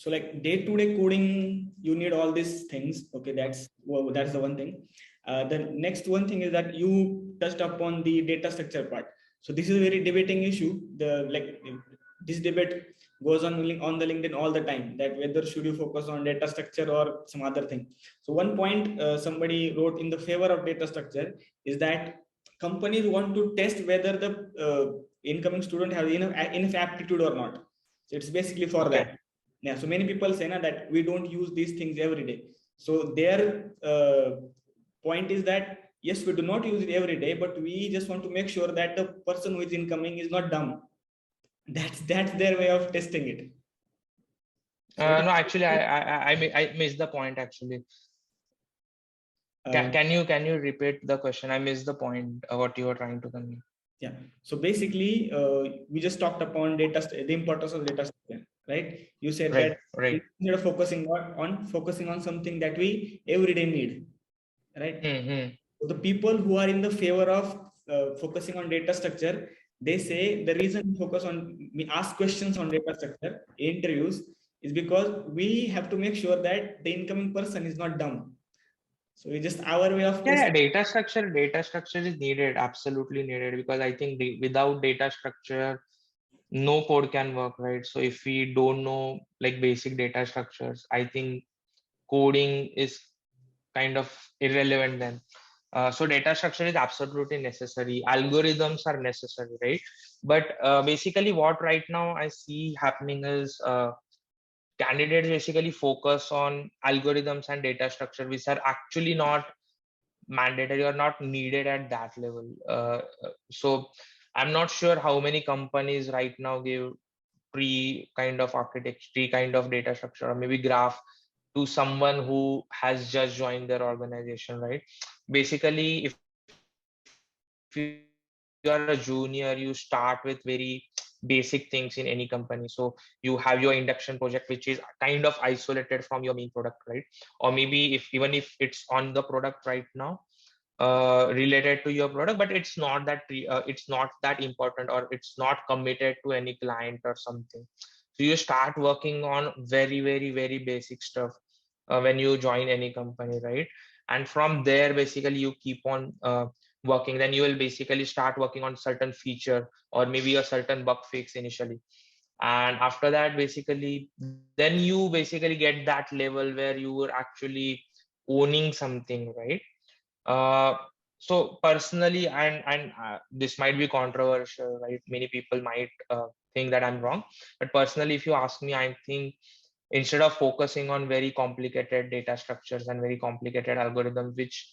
So like day-to-day coding, you need all these things. Okay, that's the one thing. The next one thing is that you touched upon the data structure part. So this is a very debating issue. This debate goes on the LinkedIn all the time, that whether should you focus on data structure or some other thing. So one point somebody wrote in the favor of data structure is that companies want to test whether the incoming student has enough aptitude or not. So it's basically for that. Yeah, so many people say that we don't use these things every day. So their point is that yes, we do not use it every day, but we just want to make sure that the person who is incoming is not dumb. That's their way of testing it. So No, actually, I missed the point actually. Can you repeat the question? I missed the point what you were trying to convey. Yeah. So basically, we just talked upon the importance of data structure, right? You said that instead of focusing on something that we every day need, right? So the people who are in the favor of focusing on data structure, they say the reason we ask questions on data structure in interviews is because we have to make sure that the incoming person is not dumb. So it's just our way of data structure is needed, absolutely needed, because I think without data structure, no code can work, right? So if we don't know like basic data structures, I think coding is kind of irrelevant then. So data structure is absolutely necessary. Algorithms are necessary, right? But basically what right now I see happening is candidates basically focus on algorithms and data structure, which are actually not mandatory or not needed at that level. So I'm not sure how many companies right now give tree kind of architecture, tree kind of data structure, or maybe graph to someone who has just joined their organization, right? Basically, if you are a junior, you start with very basic things in any company. So you have your induction project, which is kind of isolated from your main product, right? Or maybe even if it's on the product right now, related to your product, but it's not that important, or it's not committed to any client or something. So you start working on very, very, very basic stuff when you join any company, right? And from there, basically you keep on working. Then you will basically start working on certain feature or maybe a certain bug fix initially. And after that, basically, then you basically get that level where you were actually owning something, right? So personally, and this might be controversial, right? Many people might think that I'm wrong, but personally, if you ask me, I think instead of focusing on very complicated data structures and very complicated algorithms, which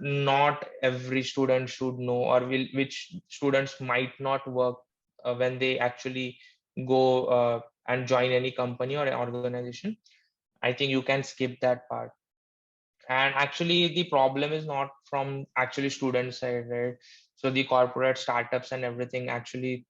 not every student should know, or which students might not work when they actually go and join any company or an organization, I think you can skip that part. And actually the problem is not from actually student side, right? So the corporate startups and everything actually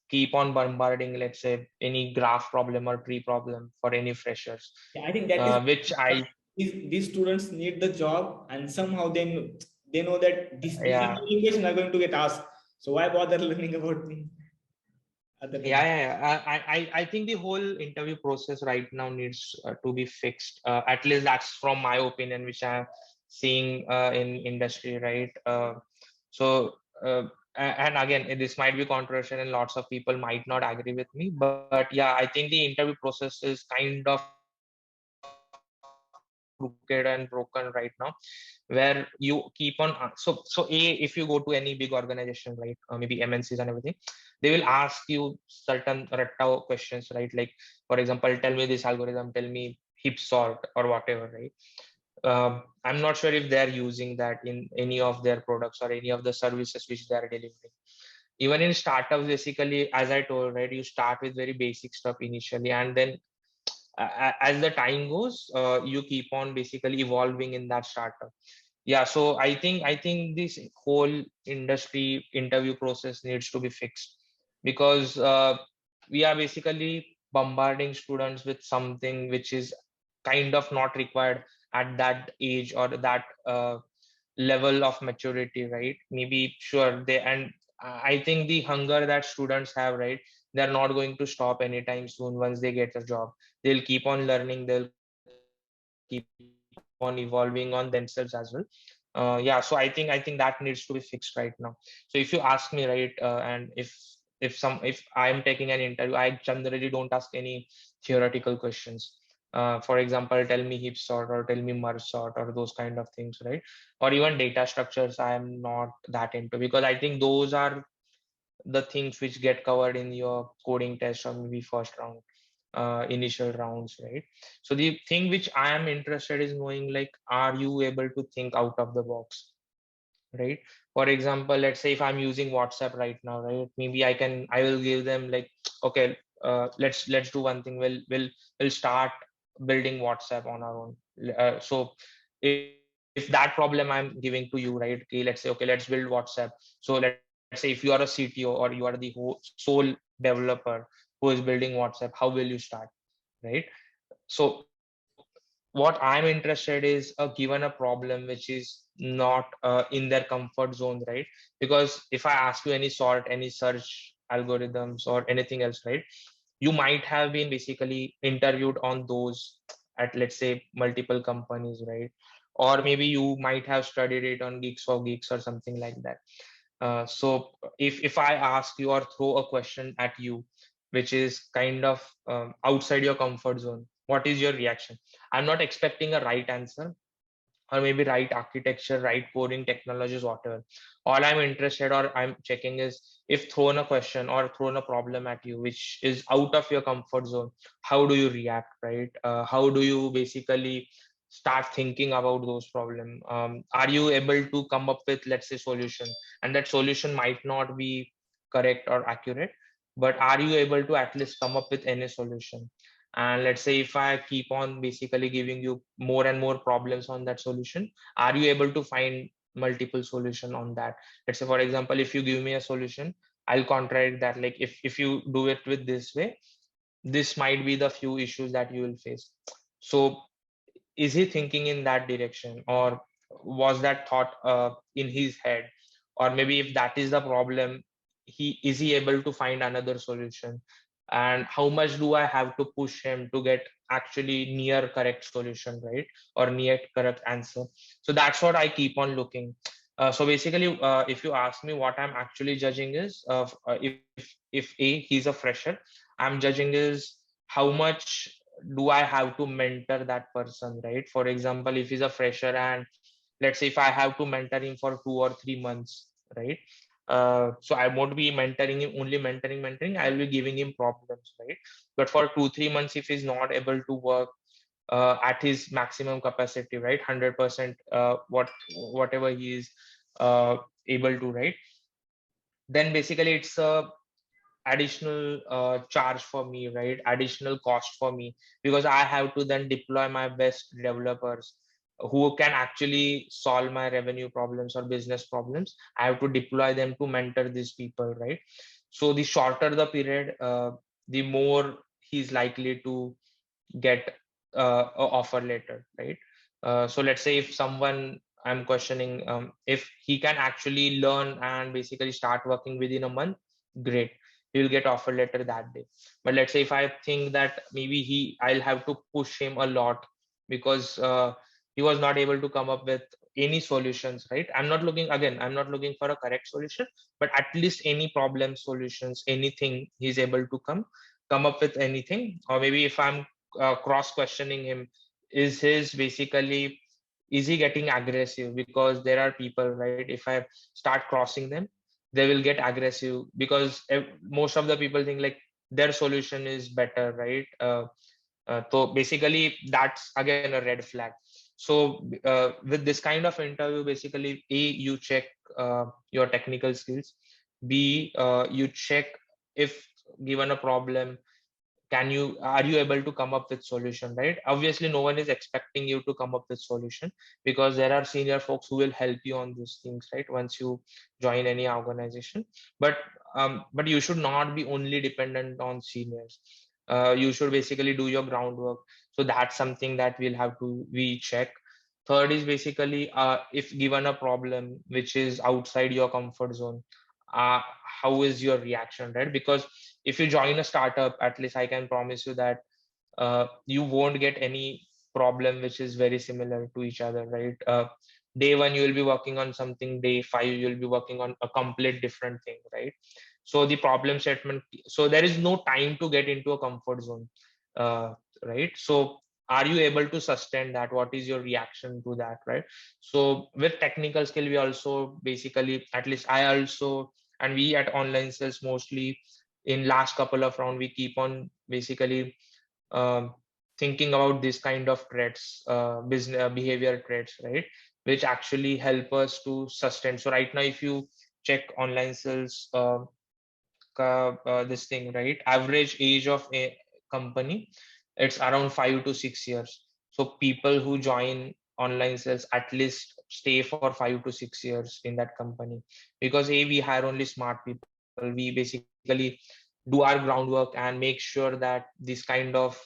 keep on bombarding, let's say, any graph problem or tree problem for any freshers. Yeah, I think that is which I these students need the job, and somehow they know that these yeah questions are going to get asked. So why bother learning about other things? I think the whole interview process right now needs to be fixed. At least that's from my opinion, which I'm seeing in industry, right? So and again, this might be controversial and lots of people might not agree with me, but yeah, I think the interview process is kind of crooked and broken right now, where you keep on if you go to any big organization, right, maybe MNCs and everything, they will ask you certain ratta questions, right? Like, for example, tell me this algorithm, tell me heap sort or whatever, right? I'm not sure if they're using that in any of their products or any of the services which they are delivering. Even in startups, basically, as I told, right, you start with very basic stuff initially, and then as the time goes, you keep on basically evolving in that startup. Yeah, so I think this whole industry interview process needs to be fixed, because we are basically bombarding students with something which is kind of not required at that age or that level of maturity, right? Maybe sure they, and I think the hunger that students have, right, they're not going to stop anytime soon. Once they get a job, they'll keep on learning, they'll keep on evolving on themselves as well. Yeah, so I think that needs to be fixed right now. So if you ask me, right, and if I'm taking an interview, I generally don't ask any theoretical questions. For example, tell me heap sort or tell me merge sort or those kind of things, right? Or even data structures, I am not that into, because I think those are the things which get covered in your coding test or maybe first round, initial rounds, right? So the thing which I am interested is knowing, like, are you able to think out of the box, right? For example, let's say if I'm using WhatsApp right now, right? Maybe I will give them like, okay, let's do one thing. We'll start building WhatsApp on our own. So if that problem I'm giving to you, right? Okay, let's say, okay, let's build WhatsApp. So let's say if you are a CTO or you are the sole developer who is building WhatsApp, how will you start, right? So what I'm interested is, given a problem which is not in their comfort zone, right? Because if I ask you any sort, any search algorithms or anything else, right, you might have been basically interviewed on those at, let's say, multiple companies, right? Or maybe you might have studied it on Geeks for Geeks or something like that. So if I ask you or throw a question at you, which is kind of outside your comfort zone, what is your reaction? I'm not expecting a right answer or maybe right architecture, right coding technologies, whatever. All I'm interested or I'm checking is, if thrown a question or thrown a problem at you, which is out of your comfort zone, how do you react, right? How do you basically start thinking about those problems? Are you able to come up with, let's say, solution? And that solution might not be correct or accurate, but are you able to at least come up with any solution? And let's say if I keep on basically giving you more and more problems on that solution, are you able to find multiple solution on that? Let's say, for example, if you give me a solution, I'll contradict that, like, if you do it with this way, this might be the few issues that you will face. So is he thinking in that direction, or was that thought in his head? Or maybe if that is the problem, he able to find another solution? And how much do I have to push him to get actually near correct solution, right? Or near correct answer? So that's what I keep on looking. So basically, if you ask me, what I'm actually judging is, if he's a fresher, I'm judging is how much do I have to mentor that person, right? For example, if he's a fresher and let's say if I have to mentor him for 2 or 3 months, right? So I won't be mentoring him, only mentoring. I'll be giving him problems, right? But for 2 3 months, if he's not able to work at his maximum capacity, right, 100%, whatever he is able to, right? Then basically it's a additional charge for me, right? Additional cost for me, because I have to then deploy my best developers who can actually solve my revenue problems or business problems. I have to deploy them to mentor these people, right? So the shorter the period, the more he's likely to get a offer letter, right? So let's say if someone, I'm questioning, if he can actually learn and basically start working within a month, great, he will get offer letter that day. But let's say if I think that maybe I'll have to push him a lot, because he was not able to come up with any solutions, right? I'm not looking for a correct solution, but at least any problem solutions, anything he's able to come up with anything. Or maybe if I'm cross questioning him, is he getting aggressive? Because there are people, right, if I start crossing them, they will get aggressive, because most of the people think like their solution is better, right? So basically that's again a red flag. So with this kind of interview, basically, a, you check your technical skills. B, you check if given a problem, are you able to come up with solution, right? Obviously no one is expecting you to come up with solution, because there are senior folks who will help you on these things, right, once you join any organization. But you should not be only dependent on seniors. You should basically do your groundwork. So that's something that we check. Third is basically, if given a problem which is outside your comfort zone, uh, how is your reaction, right? Because if you join a startup, at least I can promise you that you won't get any problem which is very similar to each other, right? Day one you will be working on something, day five you'll be working on a complete different thing, right? So the problem statement, so there is no time to get into a comfort zone, uh, right? So are you able to sustain that? What is your reaction to that, right? So with technical skill, we also basically, at least I also, and we at online sales mostly in last couple of round, we keep on basically um, thinking about this kind of traits, business behavior traits, right, which actually help us to sustain. So right now, if you check online sales, this thing, right, average age of a company, it's around 5 to 6 years. So people who join online sales at least stay for 5 to 6 years in that company, because we hire only smart people. We basically do our groundwork and make sure that this kind of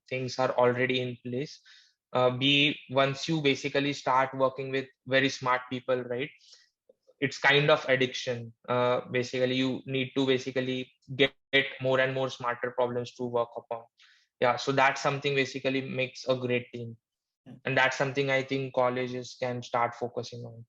things are already in place. B, once you basically start working with very smart people, right, it's kind of addiction. Basically you need to basically get more and more smarter problems to work upon. Yeah, so that's something basically makes a great team, Yeah. and that's something I think colleges can start focusing on.